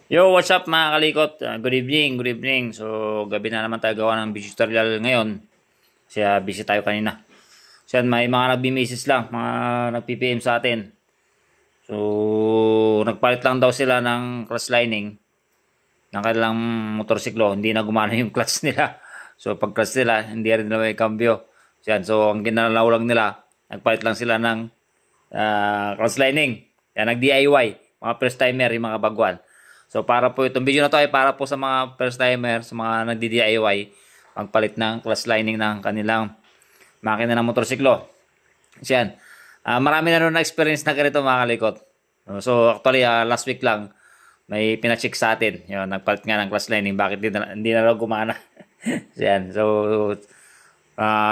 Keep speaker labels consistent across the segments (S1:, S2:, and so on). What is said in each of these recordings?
S1: Yo, what's up mga kalikot? Good evening, good evening. So, gabi na naman tayo gawa ng video tutorial ngayon. Kasi busy tayo kanina. So, may mga nagbi-message lang, mga nagpi-PM sa atin. So, nagpalit lang daw sila ng clutch lining ng kanilang motorsiklo. Hindi na gumana yung clutch nila. So, pag clutch nila, hindi rin na may cambio. So, ang ginalaw lang nila, nagpalit lang sila ng clutch lining. Yan, nag-DIY. Mga first timer, yung mga baguan. So para po itong video na to ay para po sa mga first timer, sa mga nagdi-DIY, magpalit ng clutch lining ng kanilang makina ng motorsiklo. So yan. Marami na na experience na ganito mga kalikot. So actually last week lang may pina-check sa atin. Yun, nagpalit nga ng clutch lining, bakit hindi na raw gumana. So yan. So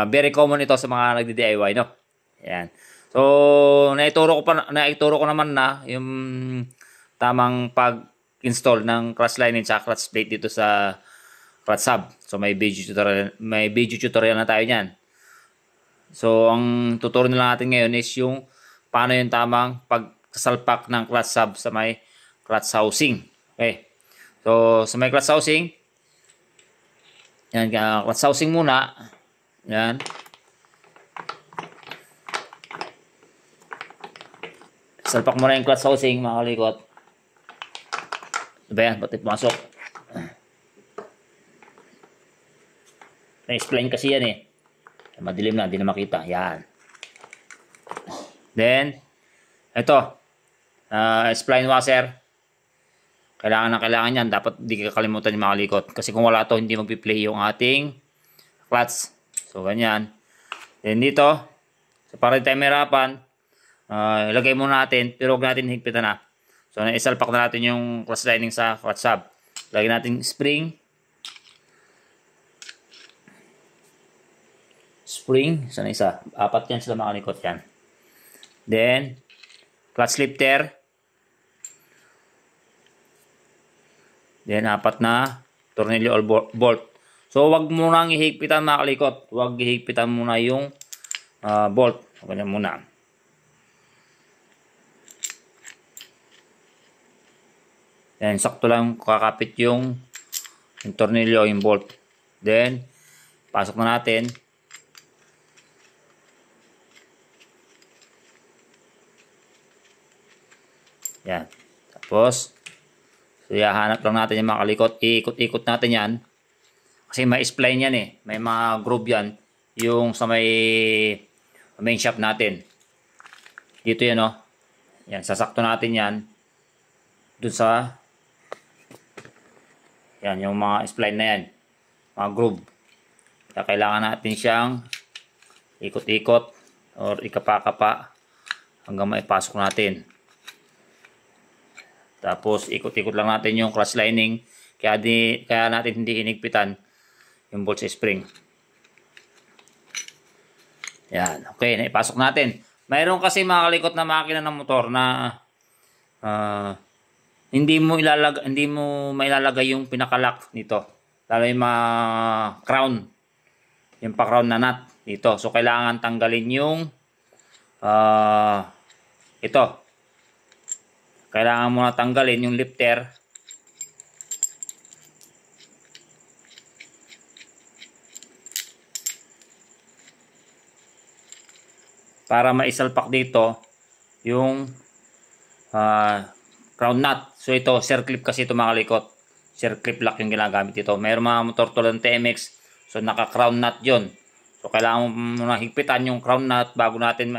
S1: very common ito sa mga nagdi-DIY, no. Yan. So naituro ko naman na yung tamang install ng clutch lining sa clutch plate dito sa clutch hub. So may video tutorial na tayo niyan. So ang tutorial na natin ngayon is yung paano yung tamang pagsalpak ng clutch hub sa may clutch housing. Okay. So sa may clutch housing, yan, clutch housing muna. Yan. Salpak mo na yung clutch housing mga kalikot. Diba yan? Pati pumasok. Na-explain kasi yan eh. Madilim na, hindi na makita. Yan. Then, ito. Spline washer. Kailangan yan. Dapat hindi kakalimutan yung mga likot. Kasi kung wala to, hindi magpi-play yung ating clutch. So, ganyan. Then dito, so para tayo mahirapan, ilagay muna natin, pero huwag natin higpitan na. So, naisalpak na natin yung clutch lining sa clutch hub. Lagyan natin spring. Spring. Sana isa. 4 yan sila makalikot yan. Then, clutch lifter. Then, 4 na tornilyo or bolt. So, wag muna ang ihigpitan mga kalikot. Wag ihigpitan muna yung bolt. Ganyan muna. Then, sakto lang kakapit yung tornilyo, yung bolt. Then, pasok na natin. Yan. Tapos, so, hanap lang natin yung mga kalikot. Iikot-ikot natin yan. Kasi may spline yan eh. May mga groove yan. Yung sa may main shop natin. Dito yan, oh. Yan, sasakto natin yan. Dun sa yan, yung mga spline na yan. Mga groove. Kaya kailangan natin siyang ikot-ikot or ikapa-kapa hanggang maipasok natin. Tapos, ikot-ikot lang natin yung clutch lining. Kaya natin hindi hinigpitan yung bolt sa spring. Yan. Okay, naipasok natin. Mayroon kasi mga kalikot na makina ng motor na hindi mo mailalagay yung pinaka-lock nito. Lalo yung mga crown. Yung pa-crown na nut dito. So, kailangan tanggalin yung ito. Kailangan mo na tanggalin yung lifter. Para maisalpak dito yung crown nut. So ito, circlip kasi ito mga kalikot. Circlip lock yung ginagamit ito. Mayroon mga motor tulad ng TMX. So naka-crown nut yon. So kailangan mo na higpitan yung crown nut bago natin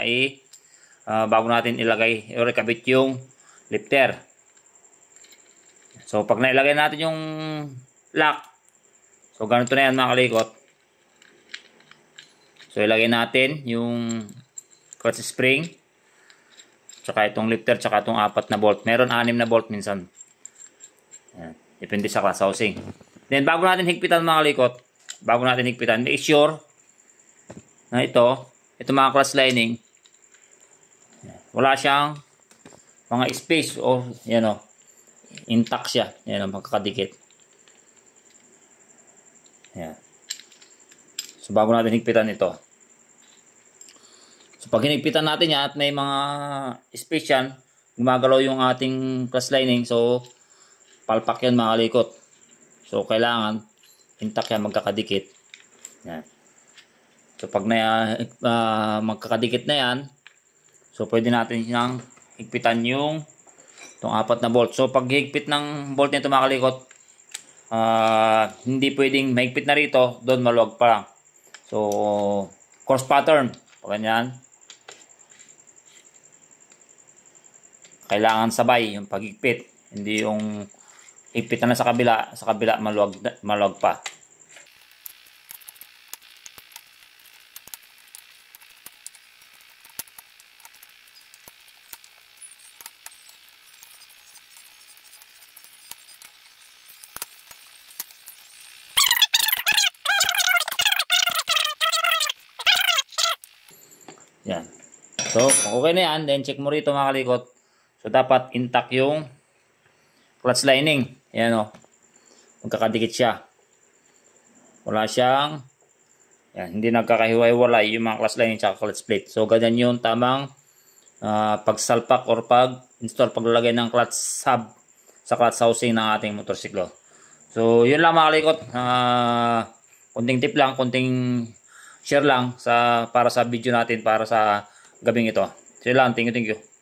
S1: ilagay o ikabit yung lifter. So pag nailagay natin yung lock, so ganito na yan mga kalikot. So ilagay natin yung clutch spring. Tsaka itong lifter, tsaka itong 4 na bolt. Meron 6 na bolt minsan. Ayan. Depende sa clutch housing. Then, bago natin higpitan mga kalikot, make sure na ito mga clutch lining, wala siyang mga space o, yan o, intact siya. Yan o, magkakadikit. Ayan. So, bago natin higpitan ito, so, pag hinigpitan natin yan at may mga space yan, gumagalaw yung ating clutch lining. So, palpak yan mga kalikot. So kailangan intact yan, magkakadikit. Yan. So pag magkakadikit na yan, so pwede natin siyang higpitan yung itong 4 na bolt. So pag higpit ng bolt nito mga kalikot, hindi pwedeng mahigpit na rito, doon maluwag pa lang. So cross pattern, pag ganyan. Kailangan sabay yung paghigpit, hindi yung higpit na sa kabila maluwag pa. Yan. So, okay na yan, then check mo rito mga kalikot. So, dapat intact yung clutch lining. Ayan o. Magkakadikit siya. Wala siyang, yan, hindi nagkakahiwa-hiwalay yung mga clutch lining at clutch plate. So, ganyan yung tamang pagsalpak or pag-install, paglalagay ng clutch hub sa clutch housing ng ating motorsiklo. So, yun lang mga kalikot. Kunting tip lang, kunting share lang para sa video natin para sa gabing ito. So, yun lang. Thank you.